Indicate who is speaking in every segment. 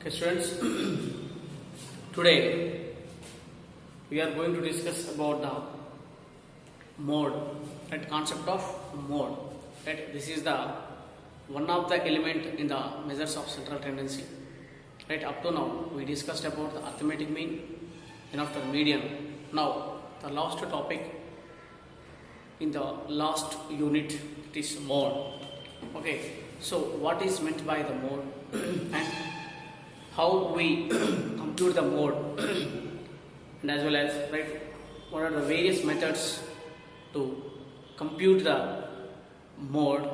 Speaker 1: Okay, students, today we are going to discuss about the mode, right? Concept of mode, right? This is the one of the element in the measures of central tendency, right? Up to now we discussed about the arithmetic mean, then after median. Now the last topic in the last unit, it is mode. Okay, so what is meant by the mode and how we compute the mode and as well as, right, what are the various methods to compute the mode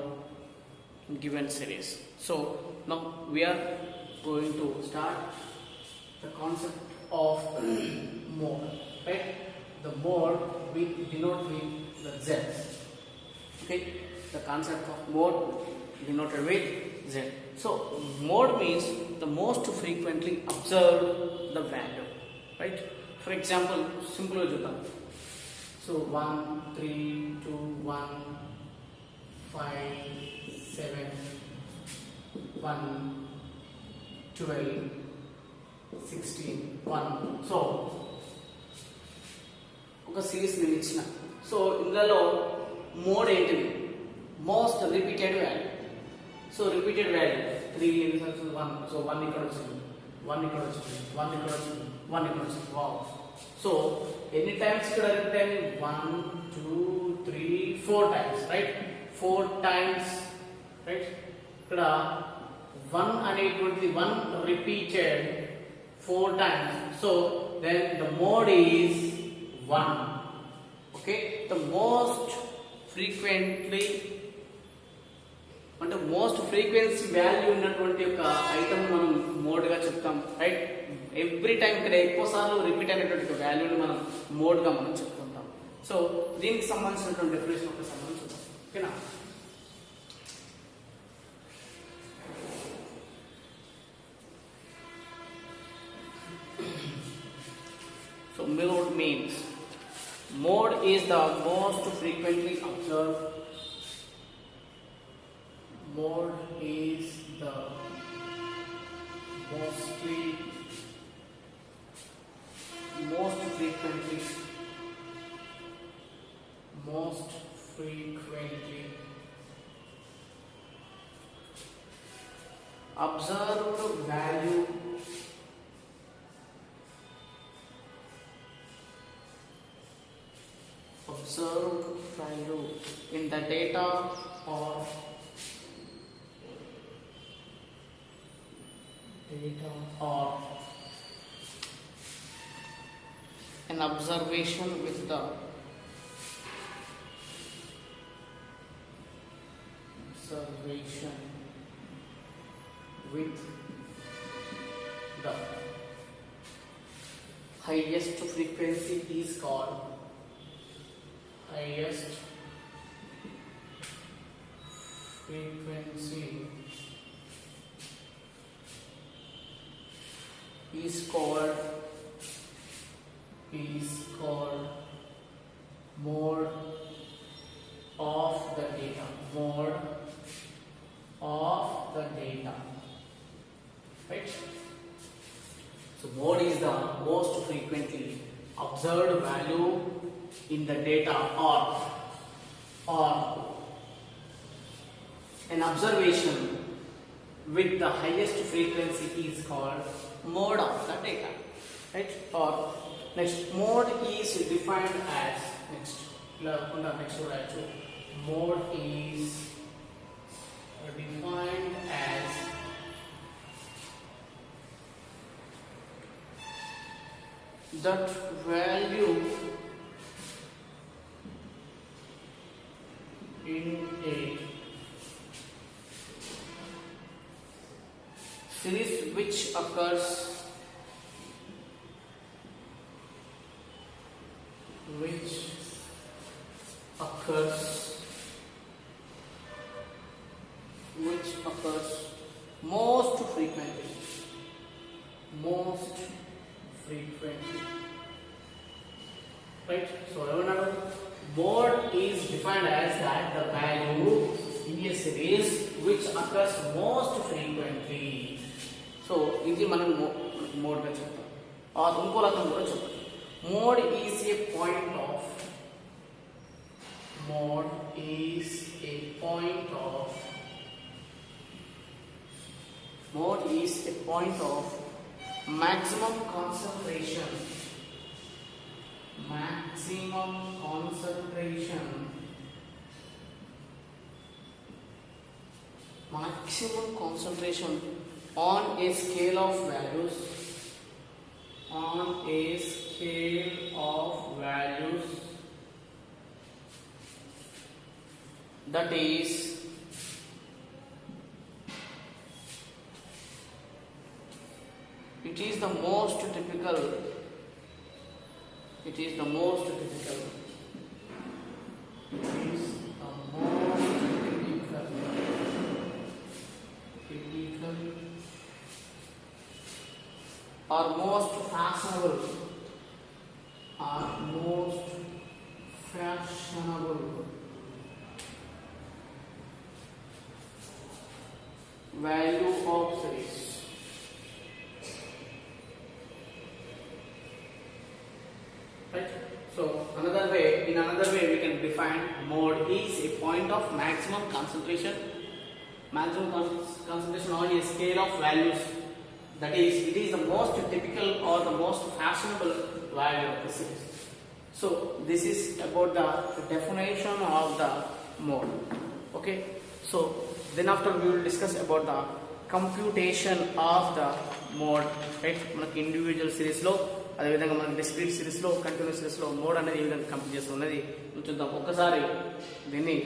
Speaker 1: in given series. So now we are going to start the concept of mode, right? The mode we denote with the Z. Okay, the concept of mode denoted with Z. So mode means the most frequently observed the value, right? For example, simple jutta. So 1, 3, 2, 1, 5, 7, 1, 12, 16, 1. So ఒక series నేను ఇచ్చిన. So ఇందులో mode ఏంటిది? Most repeated value. So repeated value 3 1. So 1 ఇక్కడ వచ్చింది, 1 ఇక్కడ వచ్చింది, 1 ఇక్కడ వచ్చింది, 1 ఇక్కడ వచ్చింది. వావ్. సో ఎన్ని టైమ్స్ ఇక్కడ రిపీట్ అయింది? 1 2 3 4 టైమ్స్, రైట్? 4 times, right? ఇక్కడ 1 అనేటువంటిది 1 repeated 4 times. So then the mode is 1. Okay, the most frequently అంటే మోస్ట్ ఫ్రీక్వెన్సీ వాల్యూ ఉన్నటువంటి ఒక ఐటమ్ మనం మోడ్ గా చెప్తాం, రైట్? ఎవ్రీ టైం ఇక్కడ ఎక్కువ సార్లు రిపీట్ అయినటువంటి వాల్యూని మనం మోడ్ గా మనం చెప్తుంటాం. సో దీనికి సంబంధించినటువంటి డెఫినేషన్ ఒక సంబంధం చూద్దాం. ఓకేనా? So mode means mode is the most frequently observed. Mode is the most frequently observed value in the data or an observation with the highest frequency is called highest frequency is called mode of the data. Mode of the data, right? So mode is the most frequently observed value in the data or an observation with the highest frequency is called mode of the data, right? Or next, mode is defined as next mode is defined as that value in a series which occurs most frequently, right? So mode is defined as that the value in a series which occurs most frequently. So ఇది మనం మోడ్గా చెప్తాం. ఇంకో రకం కూడా చెప్తాం. Mode is a point of maximum concentration on a scale of values that is it is the most typical or most fashionable value of series. Right? So in another way we can define mode is a point of maximum concentration on a scale of values, that is it is the most typical or the most fashionable value of the series. So this is about the definition of the mode. Okay, so then after we will discuss about the computation of the mode, right? మనకి individual series లో అదే విధంగా మనకి discrete series లో continuous series లో mode అనేది ఏ విధంగా compute చేస్తున్నది చూద్దాం. ఒక్కసారి దీన్ని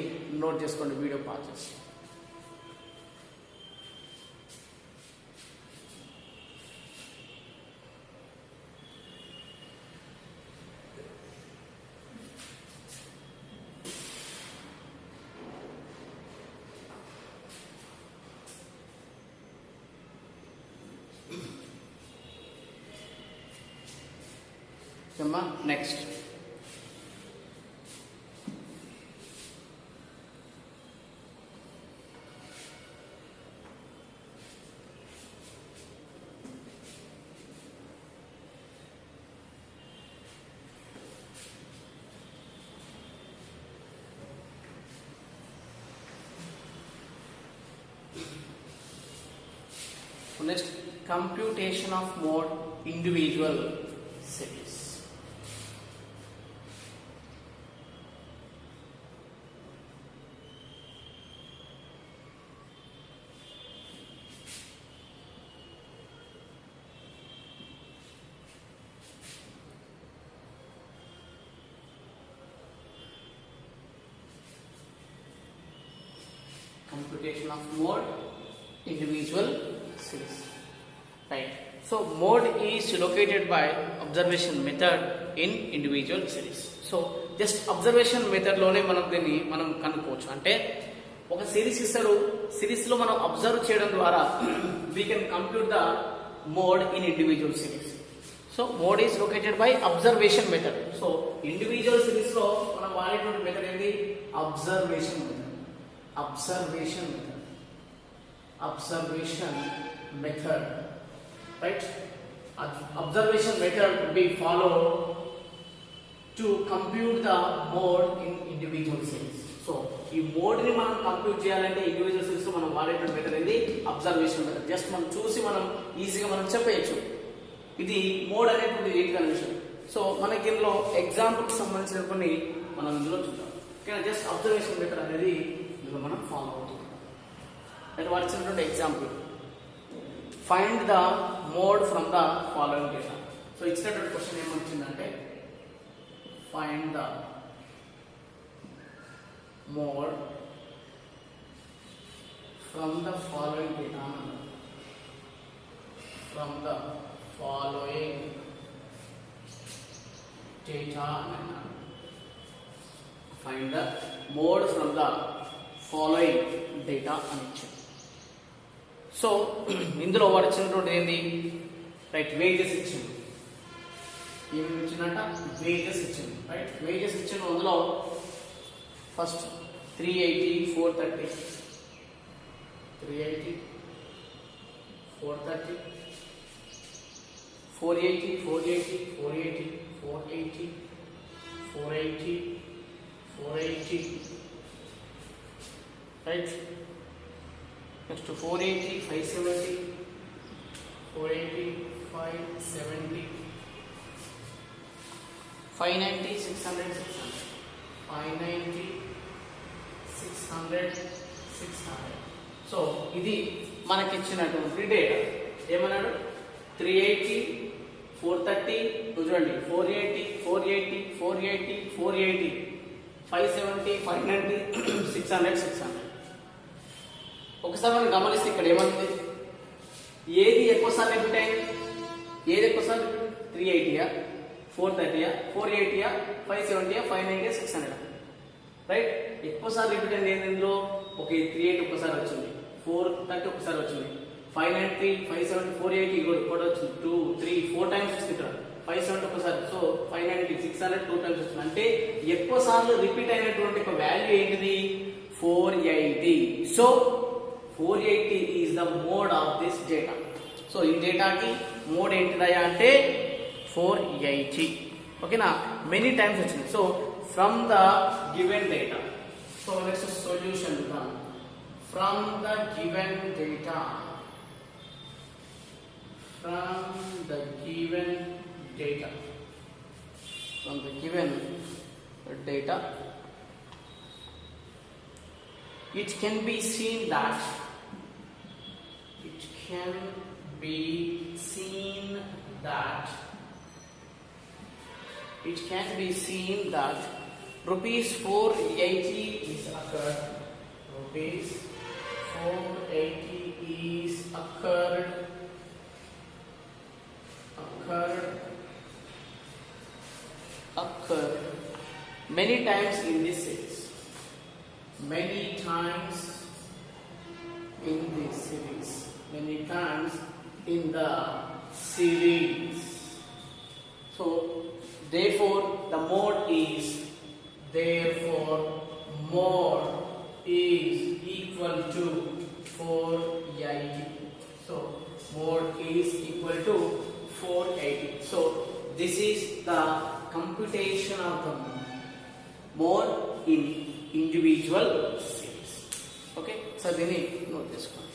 Speaker 1: నోట్ చేసుకోండి వీడియో పాజ్ చేసి. Next, computation of mode individual series. Computation of mode individual series. Right. So mode is located by observation method in individual series. So just observation method లోనే మనం దీన్ని కనుక్కోవచ్చు. అంటే ఒక సిరీస్ ఇస్తారు, సిరీస్ లో మనం అబ్జర్వ్ చేయడం ద్వారా we can compute the mode in individual series. So mode is located by observation method. So individual series లో మనం వాడేటువంటి మెథడ్ ఏంటి? observation method, right? Observation method will be followed to compute the mode in individual series. So ఈ mode ని మనం compute చేయాలంటే individual series లో మనం వాడేటువంటి మెథడ్ ఏంది? Observation method. జస్ట్ మనం చూసి మనం ఈజీగా మనం చెప్పేయచ్చు ఇది మోడ్ అనేటువంటి ఏంటి అనే విషయం. సో మనకి ఇందులో ఎగ్జాంపుల్ కి సంబంధించిన కొన్ని మనం ఇందులో చూద్దాం. ఓకే, జస్ట్ అబ్జర్వేషన్ మెథడ్ అనేది ఇందులో మనం ఫాలో అవుతుంది. అయితే వాడు ఇచ్చినటువంటి example, find the mode from the following data. So ఇచ్చినటువంటి క్వశ్చన్ ఏమొచ్చిందంటే find the mode from the following data, from the following data అన్నాడు. Find the mode from the following data అని ఇచ్చాడు. సో ఇందులో వాడు ఇచ్చినటువంటి ఏంది? రైట్, వేజెస్ ఇచ్చింది. ఏమి ఇచ్చిందంట? వేజెస్ ఇచ్చింది. రైట్, వేజెస్ ఇచ్చింది. అందులో first 380, 430, 380, 430, 480, 480, 480, 480, 480, 480, right? Next to 480, 570, 480, 570, 590, 600, 600, 590, 600, 600. So ఇది మనకి ఇచ్చినటువంటి డేటా ఏమన్నాడు 380, 430, చూడండి 480, 480, 480, 480, 570, 590, 600, 600. ఒకసారి మనం గమనిస్తే ఇక్కడ ఏమంది, ఏది ఎక్కువసార్లు రిపీట్ అయింది, ఏది ఎక్కువసార్లు 380యా, 430యా, 480యా, 570యా, 590యా, 600, రైట్? ఎక్కువసార్లు రిపీట్ అయింది ఏంది ఇందులో, ఓకే 380 ఒకసారి వచ్చింది, 430 ఒకసారి వచ్చింది, 590, 570, 480 కూడా వచ్చింది, 2, 3, 4 టైమ్స్ వచ్చింది ఇక్కడ, 570 ఒకసారి, సో 590, 600 2 టైమ్స్ వచ్చింది. అంటే ఎక్కువ సార్లు రిపీట్ అయినటువంటి ఒక వాల్యూ ఏంటిది 480. So 480 is the mode of this data. So ఈ డేటాకి మోడ్ ఏంటిదయ్యా అంటే 480. ఓకేనా, మెనీ టైమ్స్ వచ్చింది. So from the given data, so next solution చూద్దాం. From the given data, from the given data, from the given data, it can be seen that, it can be seen that, it can be seen that rupees 480 is occurred, rupees 480 is occurred many times in this series, many times in this series, many times in the series. So therefore the mode is, therefore mode is equal to 480. So mode is equal to 480. So this is the computation of the mode in individual series. Okay, so దీన్ని note చేసుకోండి.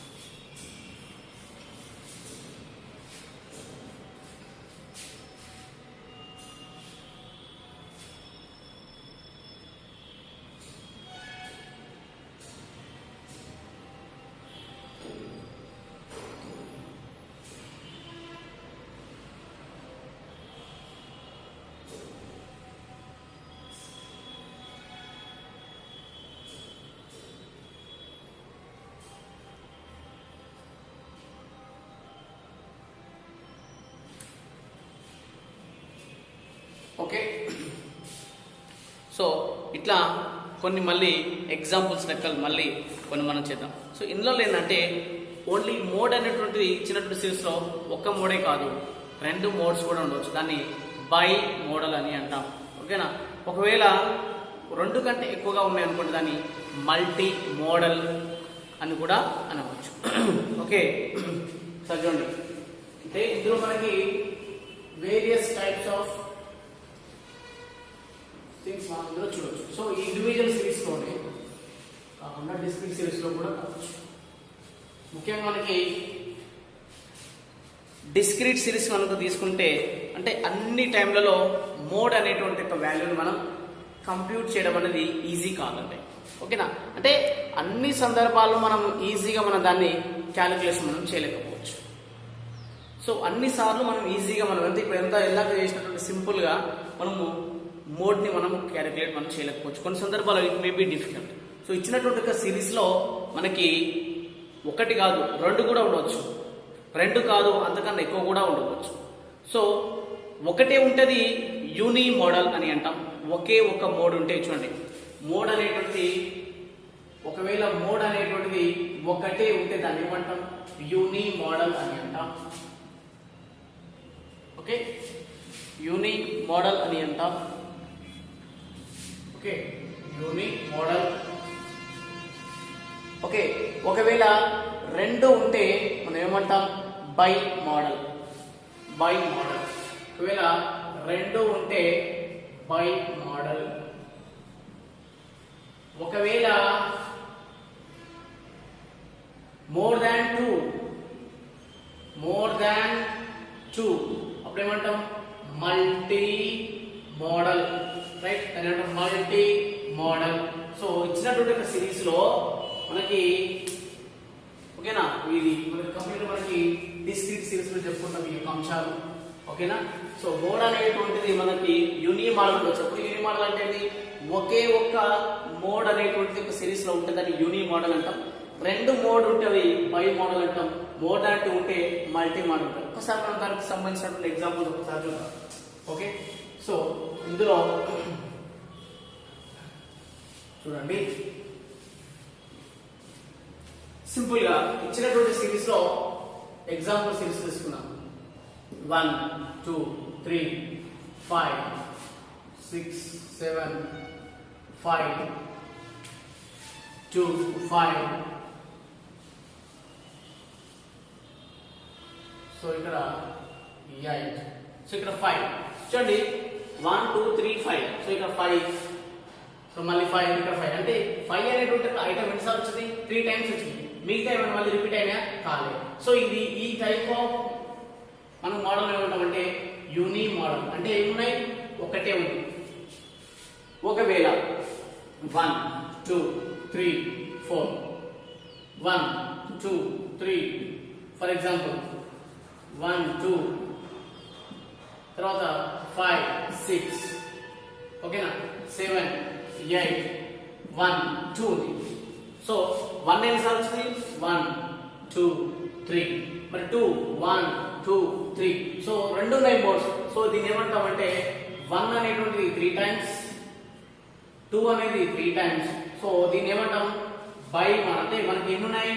Speaker 1: Okay, so ఇట్లా కొన్ని మళ్ళీ examples లెక్కలు మళ్ళీ కొన్ని మనం చేద్దాం. సో ఇందులో ఏంటంటే ఓన్లీ మోడ్ అనేటువంటిది ఇచ్చినటువంటి సిరీస్లో ఒక్క మోడే కాదు, 2 మోడ్స్ కూడా ఉండవచ్చు. దాన్ని బై మోడల్ అని అంటాం. ఓకేనా, ఒకవేళ 2 కంటే ఎక్కువగా ఉన్నాయి అనుకోండి, దాన్ని మల్టీ మోడల్ అని కూడా అనవచ్చు. ఓకే, సరే చూడండి, అంటే ఇందులో మనకి వేరియస్ టైప్స్ ఆఫ్ థింగ్స్ మనం ఇందులో చూడవచ్చు. సో ఈ ఇండివిజువల్ సిరీస్లోనే కాకుండా డిస్క్రీట్ సిరీస్లో కూడా కావచ్చు. ముఖ్యంగా మనకి డిస్క్రీట్ సిరీస్ మనకు తీసుకుంటే అంటే అన్ని టైంలలో మోడ్ అనేటువంటి ఒక వాల్యూని మనం కంప్యూట్ చేయడం అనేది ఈజీ కాదండి. ఓకేనా, అంటే అన్ని సందర్భాల్లో మనం ఈజీగా మనం దాన్ని క్యాలిక్యులేషన్ మనం చేయలేకపోవచ్చు. సో అన్నిసార్లు మనం ఈజీగా మనం ఎంత ఇప్పుడు ఎలాగ చేసినటువంటి సింపుల్గా మనము మోడ్ని మనం క్యాలిక్యులేట్ మనం చేయలేకపోవచ్చు. కొన్ని సందర్భాల్లో it may be difficult. So ఇచ్చినటువంటి ఒక సిరీస్లో మనకి 1 కాదు 2 కూడా ఉండవచ్చు, 2 కాదు అంతకన్నా ఎక్కువ కూడా ఉండవచ్చు. సో ఒకటే ఉంటుంది యూని మోడల్ అని అంటాం. ఒకే ఒక మోడ్ ఉంటే చూడండి, మోడ్ అనేటువంటి ఒకవేళ మోడ్ అనేటువంటిది ఒకటే ఉంటే దాన్ని ఏమంటాం యూని మోడల్ అని అంటాం. ఓకే, యూని మోడల్ అని అంటాం. ఓకే, యూని మోడల్. ఓకే, ఒకవేళ 2 ఉంటే మనం ఏమంటాం బై మోడల్. బై మోడల్ ఒకవేళ రెండు ఉంటే బై మోడల్. ఒకవేళ మోర్ దాన్ టూ అప్పుడు ఏమంటాం మల్టీ మోడల్. రైట్, దాని అంటే మల్టీ మోడల్. సో ఇచ్చినటువంటి ఒక సిరీస్ లో మనకి ఓకేనా, ఇది మనకి కంప్లీట్ మనకి డిస్క్రీట్ సిరీస్ లో చెప్పుకుంటాం ఈ యొక్క అంశాలు. ఓకేనా, సో మోడ్ అనేటువంటిది మనకి యూని మోడల్ వచ్చినప్పుడు యూని మోడల్ అంటే ఒకే ఒక్క మోడ్ అనేటువంటిది ఒక సిరీస్ లో ఉంటే దాన్ని యూని మోడల్ అంటాం. రెండు మోడ్ ఉంటే అవి బై మోడల్ అంటాం. మోడ్ అంటే ఉంటే మల్టీ మోడల్ అంటాం. ఒకసారి మనం దానికి సంబంధించినటువంటి ఎగ్జాంపుల్ ఒకసారి చూద్దాం. ఓకే, సో ఇందులో చూడండి, సింపుల్ గా ఇచ్చినటువంటి సిరీస్ లో ఎగ్జాంపుల్ సిరీస్ తీసుకున్నాం. 1 2 3 5 6 7 5 2 5. సో ఇక్కడ 8. సో ఇక్కడ 5 చూడండి, 1 2 3 5. సో ఇక్కడ 5. సో మళ్ళీ 5, ఇక్కడ 5. అంటే 5 అనేటువంటి ఐటమ్ ఎన్నిసార్లు వచ్చింది? 3 టైమ్స్ వచ్చింది. మిగతా ఏమైనా మళ్ళీ రిపీట్ అయినా కాలేదు. సో ఇది ఈ టైప్ ఆఫ్ మనం మోడల్ ఏమంటామంటే యూని మోడల్. అంటే ఏమున్నాయి? ఒకటే ఉంది. ఒకవేళ 1 2 3 4 1 2 3 ఫర్ ఎగ్జాంపుల్ 1 2 తర్వాత 5 6 ఓకేనా 7 8 1 2 ఉంది. సో 1 ఎన్నిసార్లు వచ్చింది? 1 2 3. మరి 2 1 2 3. సో రెండు ఉన్నాయి మోడ్స్. సో దీన్ని ఏమంటామంటే 1 అనేటువంటిది 3 టైమ్స్, 2 అనేది 3 టైమ్స్. సో దీన్ని ఏమంటాం? By model. అంటే మనకి ఎన్ని ఉన్నాయి?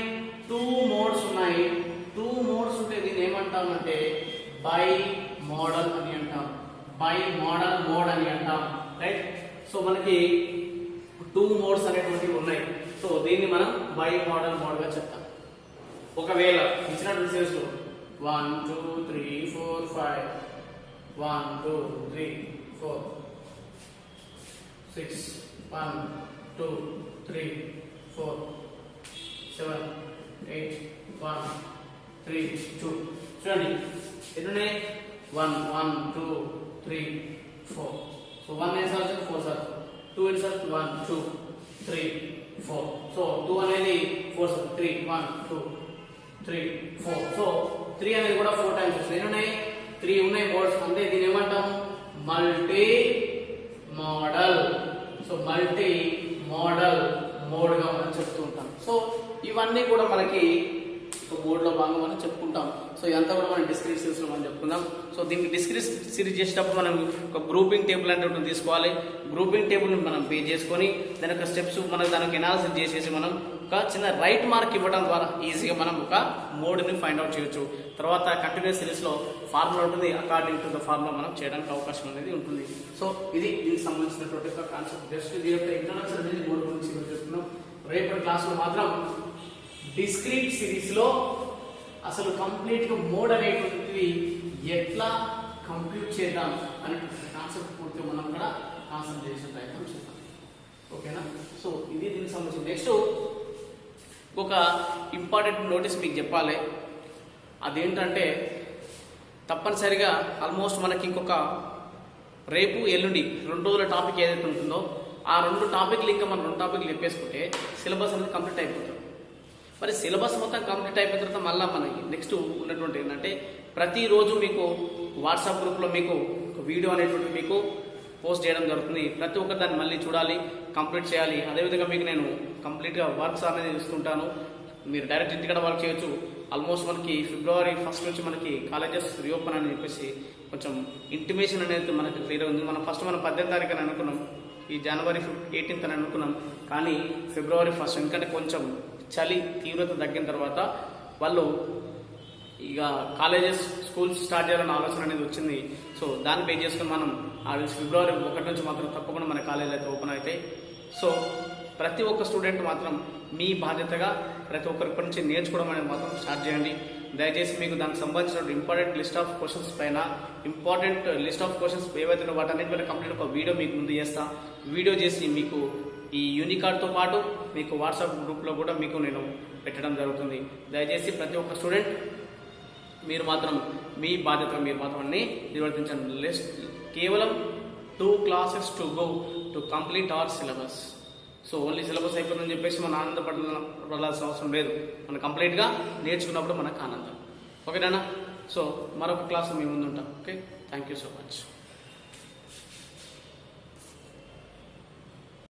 Speaker 1: 2 మోడ్స్ ఉన్నాయి. 2 మోడ్స్ ఉంటే దీన్ని ఏమంటామంటే బై మోడల్ అని అంటాం. బై మోడల్ మోడ్ అని అంటాం. రైట్, సో మనకి 2 మోడ్స్ అనేటువంటివి ఉన్నాయి. సో దీన్ని మనం బై మోడల్ మోడ్ గా చెప్తాం. ఒకవేళ ఇచ్చినటువంటి సిరీస్ లో 1 2 3 4 5 1 2 3 4 6 1 2 3 4 7 8 1 3 2. చూడండి ఎన్ని? 1 1 2 3 4. సో 1 ఎన్నిసార్లు? 4 సార్లు. 2 ఎన్నిసార్లు? 1 2 3 4. సో 2 అనేది 4 సార్లు. 3 1 2 3 4. సో 3 అనేది కూడా 4 టైమ్స్ వస్తుంది. ఎన్ని ఉన్నాయి? 3 ఉన్నాయి మోడ్స్. అంటే దీన్ని ఏమంటాం? Multi modal. So multi modal mode గా మనం చెప్తూ ఉంటాం. సో ఇవన్నీ కూడా మనకి మోడ్ లో భాగంగా మనం చెప్పుకుంటాం. సో ఇదంతా కూడా మనం డిస్క్రీట్ సిరీస్ లో మనం చెప్పుకుందాం. సో దీనికి డిస్క్రీట్ సిరీస్ చేసేటప్పుడు మనం ఒక గ్రూపింగ్ టేబుల్ అంటే ఒకటి తీసుకోవాలి. గ్రూపింగ్ టేబుల్ మనం పే చేసుకొని దాని యొక్క స్టెప్స్ మనం దానికి ఎనాలిసిస్ చేసేసి మనం ఒక చిన్న రైట్ మార్క్ ఇవ్వడం ద్వారా ఈజీగా మనం ఒక మోడ్ ని ఫైండ్ అవుట్ చేయొచ్చు. తర్వాత కంటిన్యూస్ సిరీస్ లో ఫార్ములా ఉంటుంది. అకార్డింగ్ టు ద ఫార్ములా మనం చేయడానికి అవకాశం అనేది ఉంటుంది. సో ఇది దీనికి సంబంధించినటువంటి ఒక కాన్సెప్ట్. జస్ట్ దీని యొక్క ఇంట్రడక్షన్ అనేది మోడ్ గురించి చెప్తున్నాం. రేపటి క్లాస్ లో మాత్రం డిస్క్రీట్ సిరీస్ లో అసలు కంప్లీట్ గా మోడ్ అనేటువంటిది ఎట్లా కంప్లీట్ చేద్దాం అనేటువంటి కాన్సెప్ట్ పూర్తిగా మనం కూడా కాన్సెప్ట్ చేసే ప్రయత్నం చేద్దాం. ఓకేనా, సో ఇది దీనికి సంబంధించి. నెక్స్ట్ ఒక ఇంపార్టెంట్ నోటీస్ మీకు చెప్పాలి. అదేంటంటే తప్పనిసరిగా ఆల్మోస్ట్ మనకి ఇంకొక రేపు ఎల్లుండి 2 రోజుల టాపిక్ ఏదైతే ఉంటుందో ఆ 2 టాపిక్లు ఇంకా మనం 2 టాపిక్లు చెప్పేసుకుంటే సిలబస్ అనేది కంప్లీట్ అయిపోతుంది. మరి సిలబస్ మొత్తం కంప్లీట్ అయిపోయిన తర్వాత మళ్ళీ మనకి నెక్స్ట్ ఉన్నటువంటి ఏంటంటే ప్రతిరోజు మీకు వాట్సాప్ గ్రూప్లో మీకు ఒక వీడియో అనేటువంటి మీకు పోస్ట్ చేయడం జరుగుతుంది. ప్రతి ఒక్కరు దాన్ని మళ్ళీ చూడాలి, కంప్లీట్ చేయాలి. అదేవిధంగా మీకు నేను కంప్లీట్గా వర్క్స్ అనేది ఇస్తుంటాను. మీరు డైరెక్ట్ ఇంటికాడ వర్క్ చేయొచ్చు. ఆల్మోస్ట్ మనకి February 1st నుంచి మనకి కాలేజెస్ రీఓపెన్ అని చెప్పేసి కొంచెం ఇంటిమేషన్ అనేది మనకి క్లియర్ ఉంది. మనం ఫస్ట్ మనం 18వ తారీఖు అని అనుకున్నాం, ఈ January 18th అని అనుకున్నాం. కానీ February 1st ఎందుకంటే కొంచెం చలి తీవ్రత తగ్గిన తర్వాత వాళ్ళు ఇక కాలేజెస్ స్కూల్స్ స్టార్ట్ చేయాలన్న ఆలోచన అనేది వచ్చింది. సో దాన్ని బేస్ చేసుకుని మనం February 1 నుంచి మాత్రం తప్పకుండా మన కాలేజీలు అయితే ఓపెన్ అవుతాయి. సో ప్రతి ఒక్క స్టూడెంట్ మాత్రం మీ బాధ్యతగా ప్రతి ఒక్కరి నుంచి నేర్చుకోవడం అనేది మాత్రం స్టార్ట్ చేయండి. దయచేసి మీకు దానికి సంబంధించిన ఇంపార్టెంట్ లిస్ట్ ఆఫ్ క్వశ్చన్స్ పైన ఇంపార్టెంట్ లిస్ట్ ఆఫ్ క్వశ్చన్స్ ఏవైతే వాటన్నిటి పైన కంప్లీట్ ఒక వీడియో మీకు ముందు చేస్తా. వీడియో చేసి మీకు ఈ యూనికార్డ్తో పాటు మీకు వాట్సాప్ గ్రూప్లో కూడా మీకు నేను పెట్టడం జరుగుతుంది. దయచేసి ప్రతి ఒక్క స్టూడెంట్ మీరు మాత్రం మీ బాధ్యత మీరు మాత్రం అన్ని నిర్వర్తించండి. కేవలం 2 classes to go to complete our syllabus. So only syllabus అయిపోతుందని చెప్పేసి మనం ఆనందపడాల్సిన అవసరం లేదు. మనం కంప్లీట్గా నేర్చుకున్నప్పుడు మనకు ఆనందం. ఓకేనా? సో మరొక క్లాస్ మీ ముందు ఉంటాం. Okay, thank you so much.